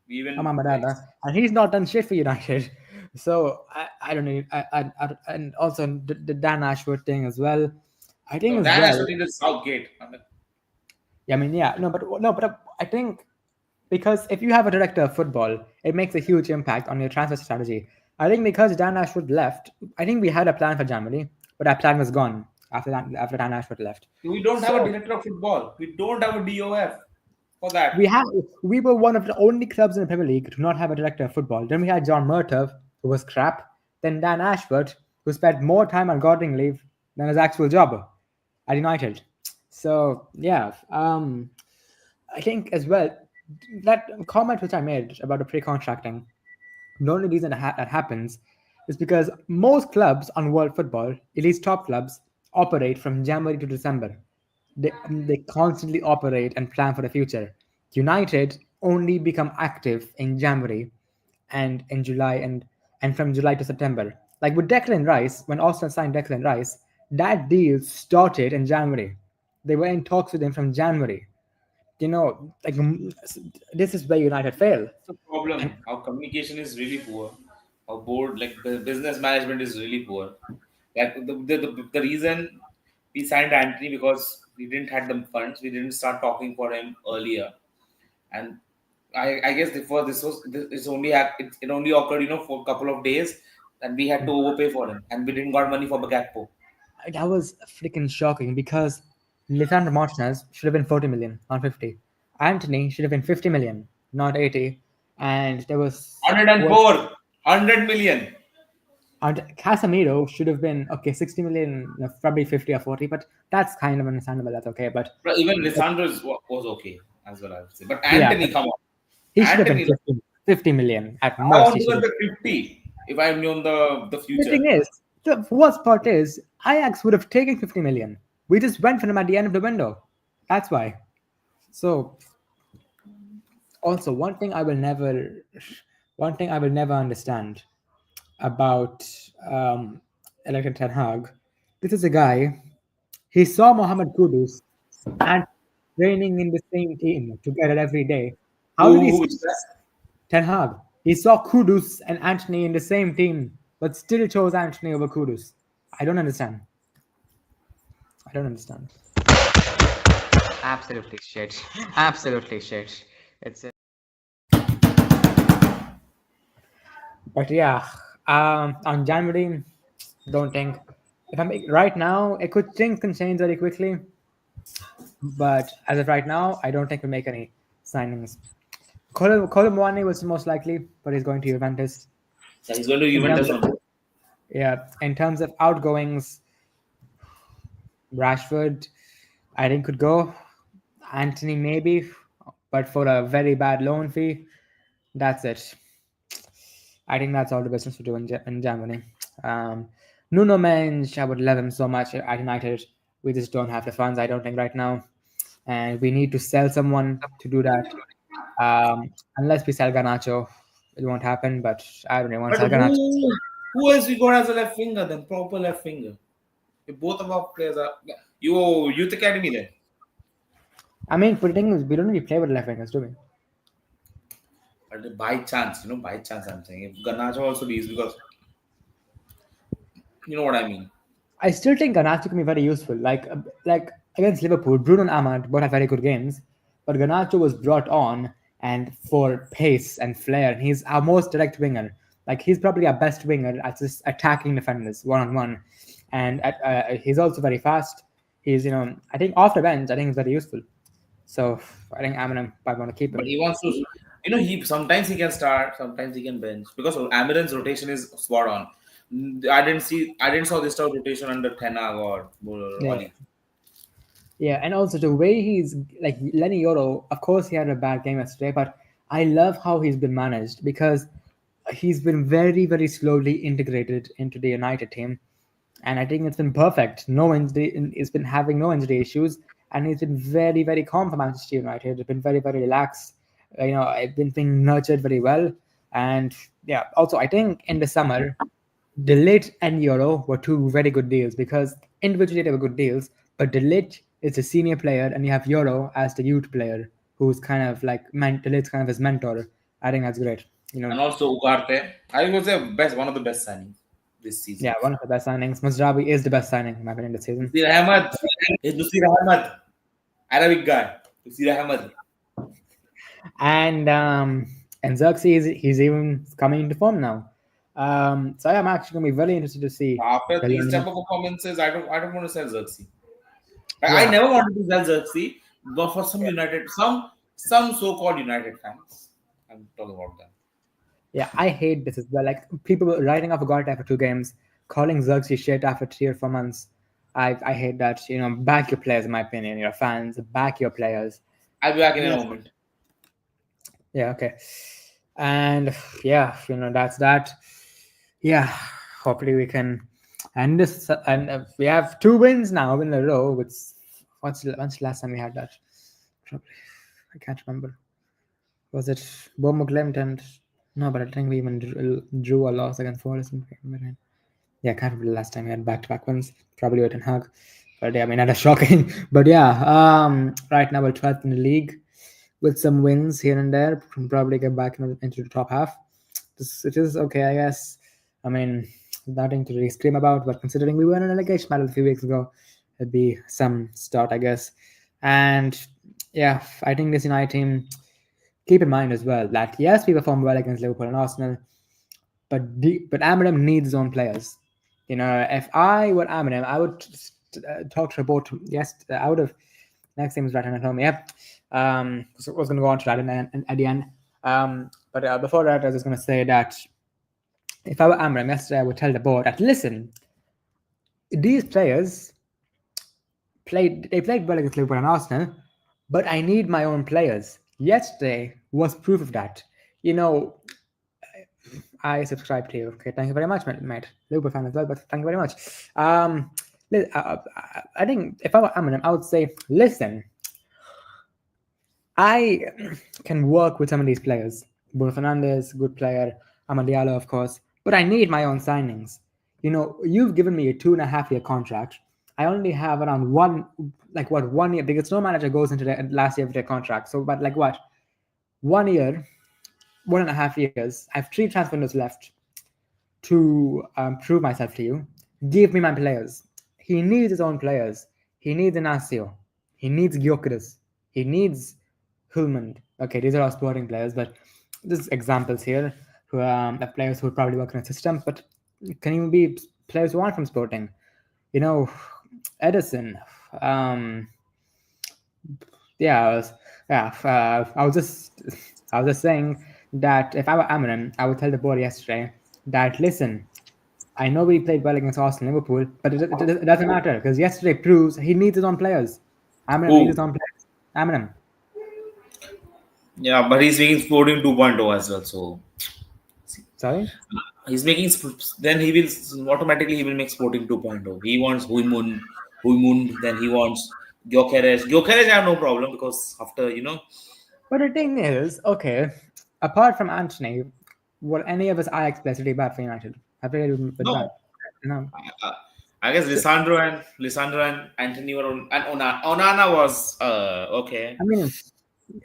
We even And he's not done shit for United. So I don't know. And also the Dan Ashworth thing as well. I think no, as Dan well. Ashworth in the Southgate. Yeah, I mean, yeah, no, but I think because if you have a director of football, it makes a huge impact on your transfer strategy. I think because Dan Ashwood left, I think we had a plan for January, but that plan was gone after Dan Ashwood left. We don't have So a director of football. We don't have a DOF for that. we were one of the only clubs in the Premier League to not have a director of football. Then we had John Murtaugh, who was crap. Then Dan Ashwood, who spent more time on gardening leave than his actual job at United. So yeah, I think as well that comment which I made about the pre-contracting, the only reason that happens is because most clubs on world football, at least top clubs, operate from January to December. They constantly operate and plan for the future. United only become active in January and in July and from July to September. Like with Declan Rice, when Arsenal signed Declan Rice, that deal started in January. They were in talks with him from January. Like this is where United fail. It's a problem. Our communication is really poor. Our board, like the business management, is really poor. Like the reason we signed Anthony because we didn't have the funds. We didn't start talking for him earlier, and I guess before it's only it only occurred for a couple of days, and we had to overpay for him, and we didn't got money for Bagakpo. That was freaking shocking because Lisandro Martinez should have been 40 million, not 50. Anthony should have been 50 million, not 80. And there was 104. 100 million. And Casemiro should have been okay, 60 million, probably 50 or 40, but that's kind of understandable. That's okay, but Even Lisandro was okay as well, I would say. But yeah, Anthony, but come on. he should have been Anthony, 50 million at I most. want He to should get have. the 50 if I've known the The future. thing is, the worst part is Ajax would have taken 50 million. We just went for him at the end of the window. That's why. So also one thing I will never understand about Erik Ten Hag. This is a guy. He saw Mohamed Kudus and training in the same team together every day. How did he Who see is that? Ten Hag? He saw Kudus and Anthony in the same team, but still chose Anthony over Kudus. I don't understand. I don't understand. Absolutely shit. Absolutely shit. It's a But yeah, on January, don't think. If I'm right now, it could things can change very quickly. But as of right now, I don't think we'll make any signings. Colomboani was most likely, but he's going to Juventus. Yeah, he's going to In terms Juventus. of, yeah, in terms of outgoings, Rashford, I think could go. Anthony maybe, but for a very bad loan fee. That's it. I think that's all the business to do in Germany. Nuno Mensch, I would love him so much at United. We just don't have the funds, I don't think, right now. And we need to sell someone to do that. Unless we sell Garnacho, it won't happen, but I don't really want to But sell Garnacho. who else we got as a left winger then? Proper left winger. If both of our players are youth academy then. I mean, but the thing is, we don't really play with left wingers, do we? But by chance, I'm saying if Garnacho also leaves because you know what I mean. I still think Garnacho can be very useful. Like against Liverpool, Bruno and Ahmad both have very good games, but Garnacho was brought on and for pace and flair. And he's our most direct winger. Like he's probably our best winger at just attacking defenders one on one, and he's also very fast. He's I think off the bench, I think he's very useful. So I think Amram might want to keep him. But he wants to, he sometimes he can start, sometimes he can bench because Amiran's rotation is spot on. I didn't saw this type of rotation under Ten Hag or Yeah. Oli. Yeah, and also the way he's like Lenny Yoro, of course he had a bad game yesterday, but I love how he's been managed because he's been very, very slowly integrated into the United team. And I think it's been perfect. No injury, he's been having no injury issues, and he's been very, very calm for Manchester United. He's been very, very relaxed. I've been being nurtured very well. And yeah, also I think in the summer, De Ligt and Euro were two very good deals because individually they were good deals, but De Ligt is a senior player and you have Euro as the youth player who's kind of like De Ligt's kind of his mentor. I think that's great. And also Ugarte, I think was one of the best signings this season. Yeah, one of the best signings. Mazraoui is the best signing in my opinion this season. Nusir Ahmed is Nusir Ahmed, Arabic guy. Nusir Ahmed. And Xerxes, he's even coming into form now. So I'm actually gonna be very interested to see. After these type of performances, I don't want to sell Xerxes. Yeah. I never wanted to sell Xerxes, but for some United, some so-called United fans, I'm talking about them. Yeah, I hate this as well. Like people writing off Ugarte after 2 games, calling Xerxes shit after 3 or 4 months. I hate that. Back your players, in my opinion. Your fans, back your players. I'll be back in a moment. Yeah, okay. And yeah, that's that. Yeah, hopefully we can end this. And we have 2 wins now in a row. When's the last time we had that? Probably, I can't remember. Was it Bournemouth and no? But I think we even drew a loss against Forest. Yeah, I can't remember the last time we had back-to-back wins. Probably with Ten Hag. But yeah, I mean, that's shocking. But yeah, right now we're 12th in the league with some wins here and there. Probably get back into the top half. It is okay, I guess. I mean, nothing to really scream about, but considering we won an relegation battle a few weeks ago, it'd be some start, I guess. And yeah, I think this United team, keep in mind as well that yes, we performed well against Liverpool and Arsenal, but Amorim needs his own players. If I were Amorim, I would talk to Report. Yes, I would have. Next name is right hand at home. Yep. So I was going to go on to that at the end. But before that, I was just going to say that if I were Amram yesterday, I would tell the board that listen, these players played well against Liverpool and Arsenal, but I need my own players. Yesterday was proof of that. You know, I subscribe to you. Okay, thank you very much, mate. Liverpool fan as well, but thank you very much. I think if I were Eminem, I would say, listen, I can work with some of these players. Bruno Fernandes, good player. Amad Diallo, of course. But I need my own signings. You know, you've given me a 2.5 year contract. I only have around 1 year, because no manager goes into the last year of their contract. So, but 1 year, 1.5 years. I have 3 transfer windows left to prove myself to you. Give me my players. He needs his own players. He needs Inacio. He needs Gyökeres. He needs Hillman. Okay, these are all sporting players, but there's examples here who of players who would probably work in a system, but can even be players who aren't from sporting. You know, Edison. I was just saying that if I were Amarin, I would tell the board yesterday that listen, I know we played well against Arsenal and Liverpool, but it doesn't matter because yesterday proves he needs his own players. Amarin needs his own players. Amarin. Yeah, but he's making Sporting 2.0 as well. So Sorry? he's making, then he will automatically make Sporting 2.0. He wants Huymund, then he wants Gyökeres. Gyökeres, I have no problem because after, But the thing is, okay, apart from Anthony, were any of his Ajax players really bad for United? Have they been bad? No. I guess Lisandro and Anthony were on, and Onana was okay. I mean,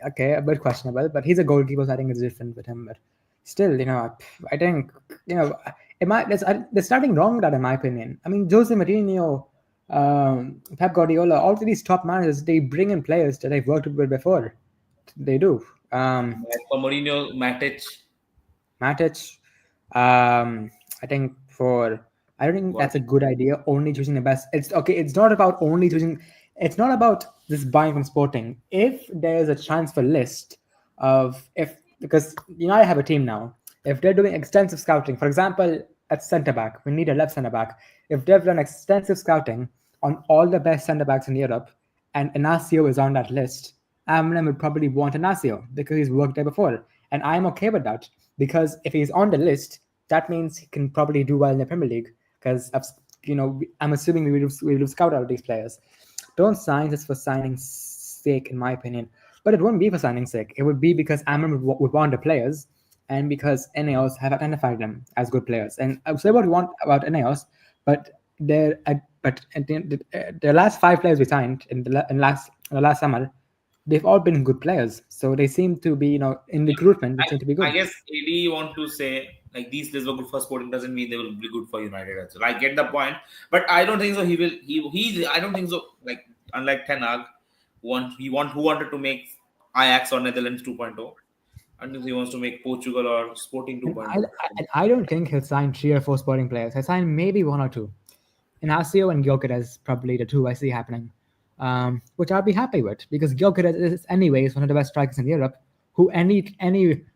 okay, a bit questionable, but he's a goalkeeper, so I think it's different with him. But still, I think there's nothing wrong with that, in my opinion. I mean, Jose Mourinho, Pep Guardiola, all of these top managers, they bring in players that they've worked with before. They do. For Mourinho, Matic. I think I don't think that's a good idea. Only choosing the best. It's okay. It's not about only choosing. It's not about this buying from Sporting. If there's a transfer list because I have a team now. If they're doing extensive scouting, for example, at centre back, we need a left centre back. If they've done extensive scouting on all the best centre backs in Europe, and Inacio is on that list, Amram would probably want Inacio because he's worked there before, and I'm okay with that because if he's on the list, that means he can probably do well in the Premier League because I'm assuming we will scout out these players. Don't sign just for signing's sake, in my opinion. But it wouldn't be for signing's sake. It would be because Amram would want the players, and because Ineos have identified them as good players. And I'll say what we want about Ineos, but the last 5 players we signed in the last summer, they've all been good players. So they seem to be, in recruitment, they seem to be good. I guess AD want to say these players were good for Sporting doesn't mean they will be good for United as well. I get the point, but I don't think so. I don't think so. Unlike Ten Hag, who wanted to make Ajax or Netherlands 2.0. I think he wants to make Portugal or Sporting 2.0. I don't think he'll sign 3 or 4 Sporting players. He'll sign maybe 1 or 2. Inacio and Gyökeres probably the 2 I see happening, which I'll be happy with because Gyökeres is anyways one of the best strikers in Europe. Who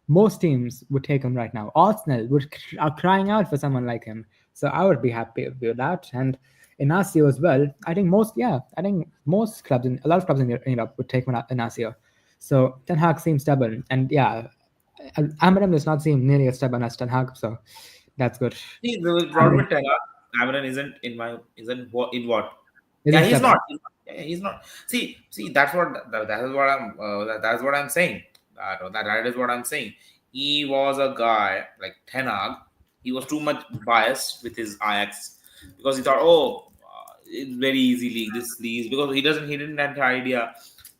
most teams would take him right now. Arsenal are crying out for someone like him, so I would be happy with that. And Inacio as well. I think a lot of clubs in Europe would take Inacio. So Ten Hag seems stubborn, and Amarim does not seem nearly as stubborn as Ten Hag, so that's good. See, the problem with Ten Hag, Amarim isn't in what? He's not. He's not. See, that's what I'm saying. That is what I'm saying. He was a guy like Ten Hag. He was too much biased with his Ajax because he thought, it's very easy league, this league, because he didn't have the idea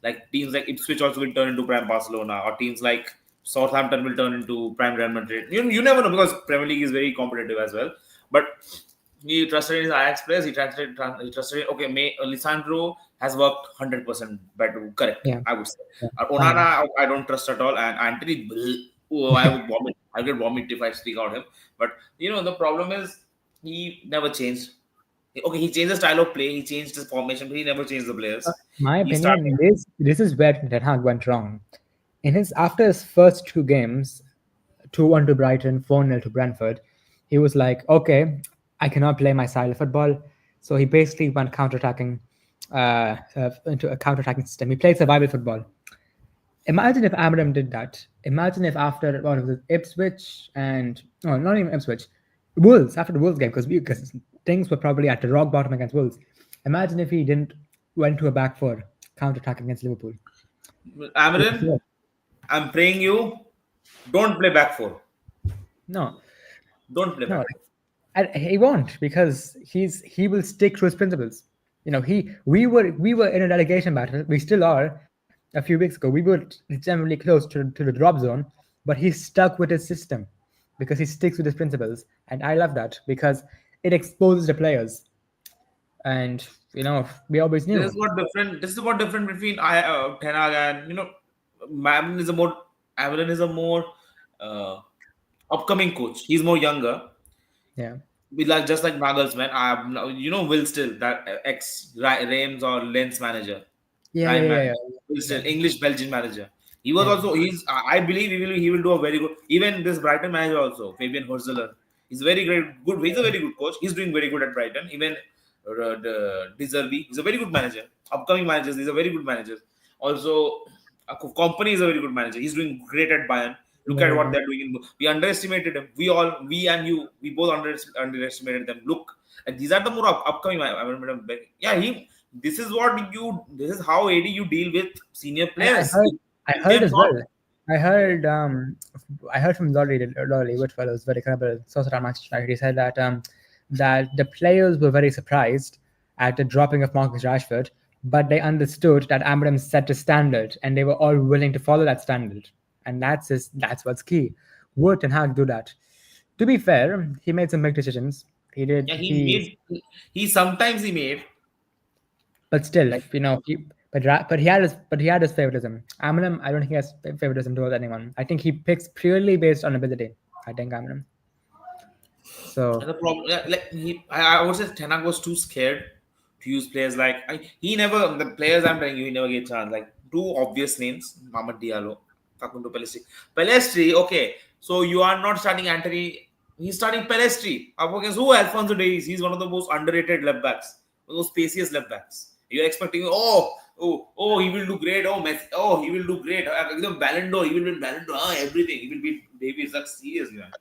like teams like Ipswich also will turn into prime Barcelona, or teams like Southampton will turn into prime Real Madrid. You never know because Premier League is very competitive as well. But he trusted in his Ajax players. He trusted. Okay, Lisandro has worked 100% better. Correct. Yeah. I would say. Onana, I don't trust at all. And Anthony, I would vomit. I get vomit if I speak out him. But the problem is he never changed. Okay, he changed the style of play. He changed his formation, but he never changed the players. My opinion, this is where Ten Hag went wrong. After his first 2 games, 2-1 to Brighton, 4-0 to Brentford, he was like, okay, I cannot play my style of football. So he basically went counter-attacking into a counter-attacking system. He played survival football. Imagine if Amorim did that. Imagine if after what was it, Ipswich and no, not even Ipswich, Wolves after the Wolves game because things were probably at the rock bottom against Wolves. Imagine if he didn't went to a back four counter-attack against Liverpool. Amarin, I'm praying you, don't play back four. No, Don't play no, back four. and he won't because he will stick to his principles. You know, we were in a relegation battle. We still are. A few weeks ago, we were generally close to the drop zone, but he's stuck with his system because he sticks with his principles, and I love that because it exposes the players. And we always This knew. is what different. This is what different between Ten Hag and Amarin is a more uh, upcoming coach. He's more younger. Yeah, We like just like Nagelsmann. Will Still that ex Reims or Lens manager. yeah, Ryan yeah, yeah, manager. yeah. Will Still English Belgian manager. He was Yeah. also he's. I believe he will do a very good. Even this Brighton manager also Fabian Hurzeler. He's very great. Good. He's a very good coach. He's doing very good at Brighton. Even the Deserby. He's a very good manager. Upcoming managers. He's a very good manager. Also, Company is a very good manager. He's doing great at Bayern. Look at what Yeah. they're doing. We underestimated him. We and you, we both underestimated them. Look, and these are the more upcoming. Yeah, This is what you. This is how you deal with senior And I players. heard, I You heard as cannot. well. I heard, I heard from Lolly Whitwell, who's very credible source at Manchester United. He said that the players were very surprised at the dropping of Marcus Rashford, but they understood that Amorim set a standard, and they were all willing to follow that standard, and that's what's key. Wood and Hag do that. To be fair, he made some big decisions. He did. Yeah, he sometimes he made. But still, Like but he had his favoritism. Eminem, I don't think he has favoritism towards anyone. I think he picks purely based on ability. I think Eminem. So and the problem, I would say Ten Hag was too scared to use players he never the players I'm telling you he never gave chance like two obvious names Mamad Diallo, Facundo Pellistri. Pellistri, okay, so you are not starting Anthony. He's starting Pellistri up against who? Alfonso Davies. He's one of the most underrated left backs, one of those spacious left backs. You're expecting he will do great. He will do great. Ballon d'Or, he will win Ballon d'Or. Everything he will beat Davies. That's serious, man.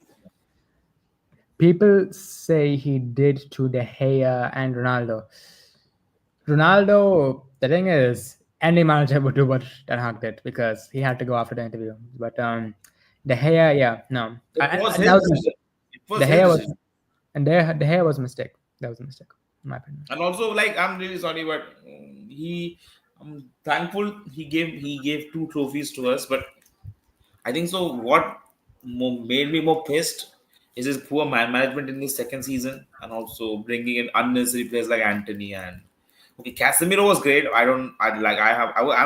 people say he did to De Gea and Ronaldo. Ronaldo, the thing is, any manager would do what Ten Hag did because he had to go after the interview. But De Gea, yeah, no. It was And his that was decision. It was De his Gea was, decision. and De Gea was a mistake. That was a mistake, in my opinion. And also, I'm really sorry, but I'm thankful he gave two trophies to us. But I think so. What made me more pissed is his poor management in his second season, and also bringing in unnecessary players like Anthony and okay, Casemiro was great. I'm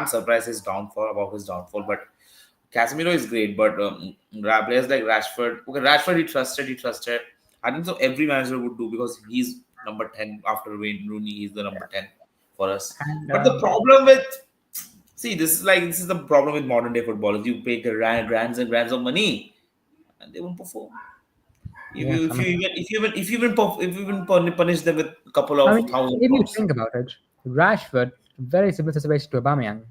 surprised about his downfall, but Casemiro is great, but players like Rashford. Okay, Rashford he trusted. I think so. Every manager would do because he's number 10 after Wayne Rooney. He's the number 10 for us. And But the problem with this is the problem with modern day footballers. You pay grands and grands of money, and they won't perform. yeah, I mean, If you even punish them with a couple I of mean, thousand if you pounds. think about it, Rashford, very similar situation to Aubameyang,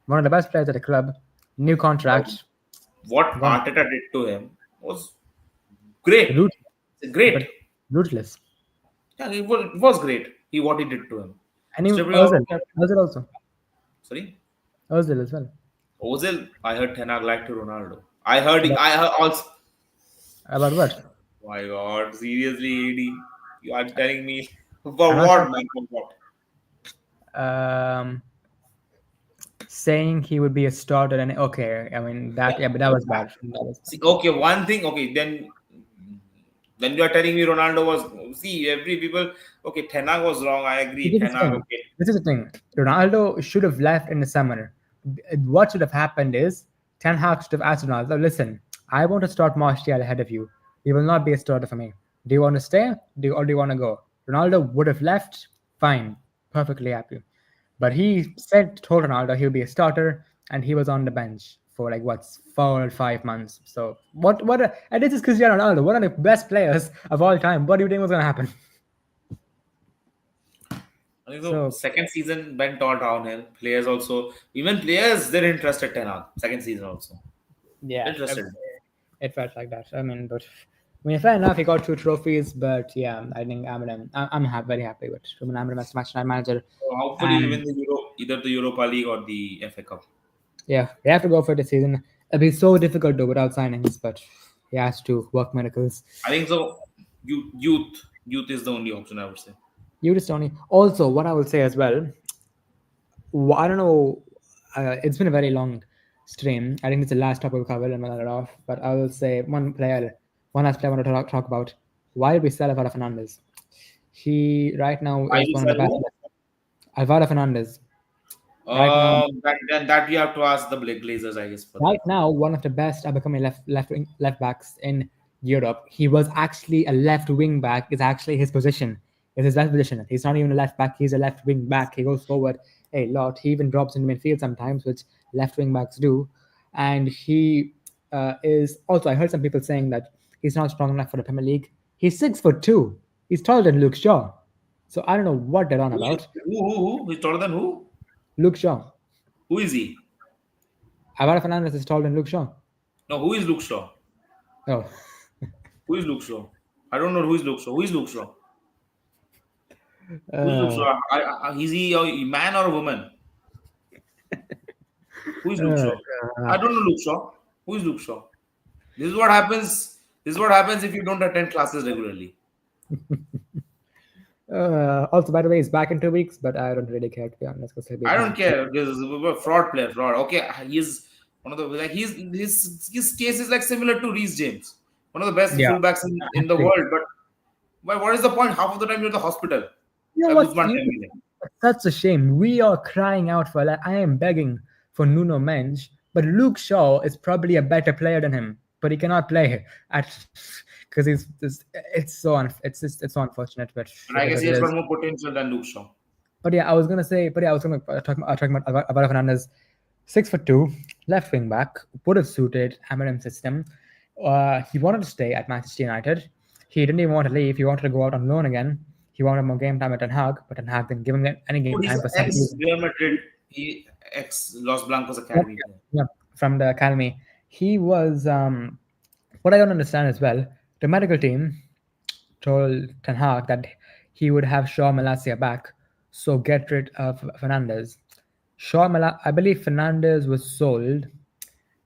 one of the best players at the club, new contract, What gone. Arteta did to him was great. Root, Great. but ruthless. Yeah, it was great. What he did to him. And even Stripping off Ozil also, Sorry, Ozil as well. Ozil. I heard Ten Hag liked to Ronaldo. I heard also. About what? My God, seriously, AD, you are telling me for I'm not what, man? For what? um, saying he would be a starter, and okay, I mean that. Yeah. Yeah, but that was bad. That was See, okay, one thing. Okay, then you are telling me Ronaldo was. See, every people. Okay, Ten Hag was wrong. I agree. This is Ten the Hag. thing. Okay. This is the thing. Ronaldo should have left in the summer. What should have happened is Ten Hag should have asked Ronaldo, "Listen, I want to start Martial ahead of you. You will not be a starter for me. Do you want to stay? Or do you want to go?" Ronaldo would have left. Fine, perfectly happy. But he told Ronaldo he'll be a starter, and he was on the bench for like what's 4 or 5 months. So and this is Cristiano Ronaldo, one of the best players of all time. What do you think was gonna happen? I think the So second season went all downhill. Players also, even players, they're interested Ten Hag. Second season also yeah, interested. it felt like that. I mean, but I mean, fair enough, he got 2 trophies. But yeah, I think very happy with Amram as match manager. So hopefully, we And win the either the Europa League or the FA Cup. yeah, we have to go for the season. It'll be so difficult to without signings, but he has to work miracles. I think so. Youth is the only option, I would say. You just only. Also, what I will say as well, I don't know. It's been a very long stream. I think it's the last topic we'll cover and we'll let it off. But I will say one last player I want to talk about. Why did we sell Alvaro Fernandez? He right now Why is you one of the sell best. who? Alvaro Fernandez. Right now, That you have to ask the Glazers, I guess. For that. right now, one of the best up and coming left backs in Europe. He was actually a left wing back. Is actually his position. It's his left position. He's not even a left back. He's a left wing back. He goes forward a lot. He even drops into midfield sometimes, which left wing backs do. And he is also. I heard some people saying that he's not strong enough for the Premier League. He's 6'2". He's taller than Luke Shaw. So I don't know what they're on about. Who? He's taller than who? Luke Shaw. Who is he? Alvaro Fernandez is taller than Luke Shaw. No, who is Luke Shaw? Oh. Who is Luke Shaw? I don't know who is Luke Shaw. Who is Luke Shaw? Who is Luke Shaw? Is he a man or a woman? Who is Luke Shaw? I don't know Luke Shaw. Who is Luke Shaw? This is what happens. This is what happens if you don't attend classes regularly. Also, by the way, he's back in 2 weeks, but I don't really care to be honest. I don't care. This is a fraud player. Fraud. Okay, he's one of the his case is like similar to Reece James, one of the best Yeah. fullbacks in the world. But what is the point? Half of the time you're in the hospital. You know Like what? Usman Dembele. That's a shame. We are crying out for. Like, I am begging for Nuno Mendes, but Luke Shaw is probably a better player than him, but he cannot play at because it's so unfortunate. But And I guess he has got more potential than Luke Shaw. But yeah, I was gonna talk about Alvaro Fernandez, 6'2", left wing back, would have suited Amarim's system. He wanted to stay at Manchester United. He didn't even want to leave. He wanted to go out on loan again. He wanted more game time at Ten Hag, but Ten Hag didn't give him any game time for some Ex reason. Real Madrid, ex Los Blancos Academy. Yeah, from the academy. He was what I don't understand as well. The medical team told Ten Hag that he would have Shaw Malacia back, so get rid of Fernandez. I believe Fernandez was sold.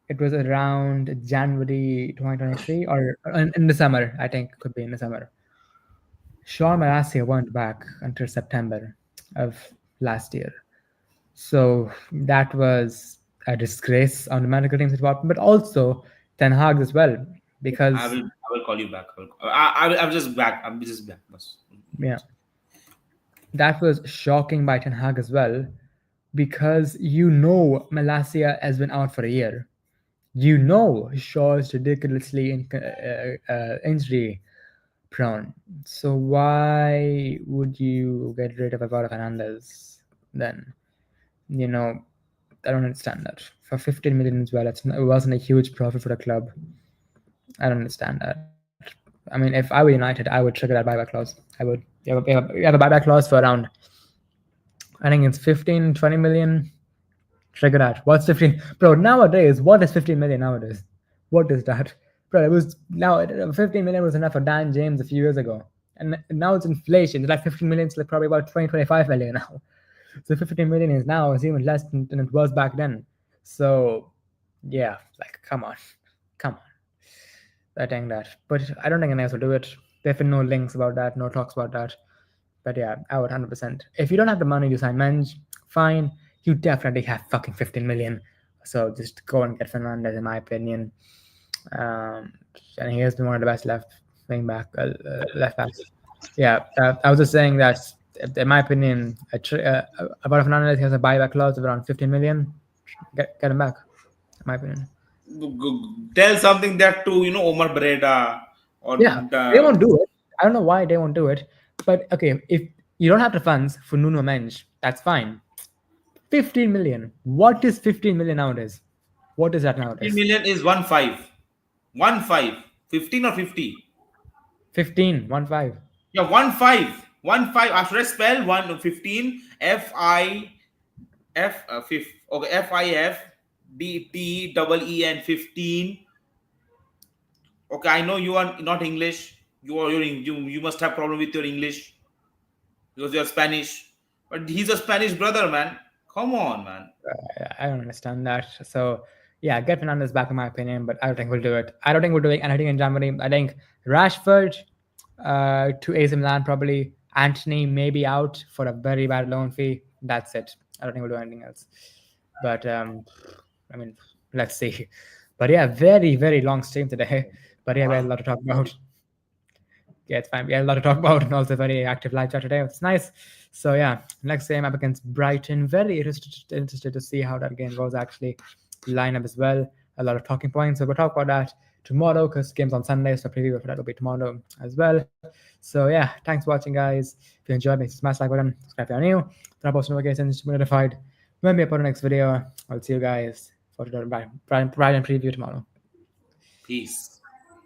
It was around January 2023 or in the summer. I think could be in the summer. Shaw Malacia weren't back until September of last year. So that was a disgrace on the medical team's department, but also Ten Hag as well, because I will call you back. I'm just back. I'm just back. yeah, that was shocking by Ten Hag as well, because Malacia has been out for a year. Shaw is ridiculously injury prone. So why would you get rid of Alvaro Fernandez then? I don't understand that. For 15 million as well, it wasn't a huge profit for the club. I don't understand that. I mean, if I were United, I would trigger that buyback clause. I would. You have a buyback clause for around, I think it's 15, 20 million. Trigger that. What's 15? Bro, nowadays, what is 15 million nowadays? What is that? Bro, 15 million was enough for Dan James a few years ago. And now it's inflation. It's like 15 million is like probably about 20, 25 million now. So 15 million is even less than it was back then. So yeah, like come on. I think that. But I don't think anyone else will do it. There have been no links about that, no talks about that. But yeah, I would 100%. If you don't have the money to sign Menj, fine. You definitely have fucking 15 million. So just go and get Fernandez, in my opinion. And he has been one of the best left backs. Yeah, I was just saying that, in my opinion, about Fernandez has a buyback clause of around 15 million. Get him back, in my opinion. Tell something that to Omar Bereda or they won't do it. I don't know why they won't do it. But okay, if you don't have the funds for Nuno Mendes, that's fine. 15 million. What is 15 million nowadays? What is that 15 nowadays? million is 1.5. 1.5. 15 or 50? 15, 1.5. Yeah, 1.5. 1.5. Should I spell 1.15? Okay, FIFDTEEN 15. Okay, I know you are not English. You must have problem with your English because you're Spanish. But he's a Spanish brother, man. Come on, man. I don't understand that. So yeah, get Fernandez back in my opinion, but I don't think we'll do it. I don't think we're doing anything in January. I think Rashford to AC Milan probably. Anthony may be out for a very bad loan fee. That's it. I don't think we'll do anything else. But I mean, let's see. But yeah, very long stream today. But yeah, we had a lot to talk about. Yeah, it's fine. We had a lot to talk about and also very active live chat today. It's nice. So yeah, next game up against Brighton. Very interested to see how that game goes actually. Lineup as well. A lot of talking points. So we'll talk about that tomorrow because game's on Sunday. So preview for that will be tomorrow as well. So yeah, thanks for watching, guys. If you enjoyed, make smash like button, subscribe if you're new. Turn on post notifications to be notified when we upload the next video. I'll see you guys for the Brighton preview tomorrow. Peace.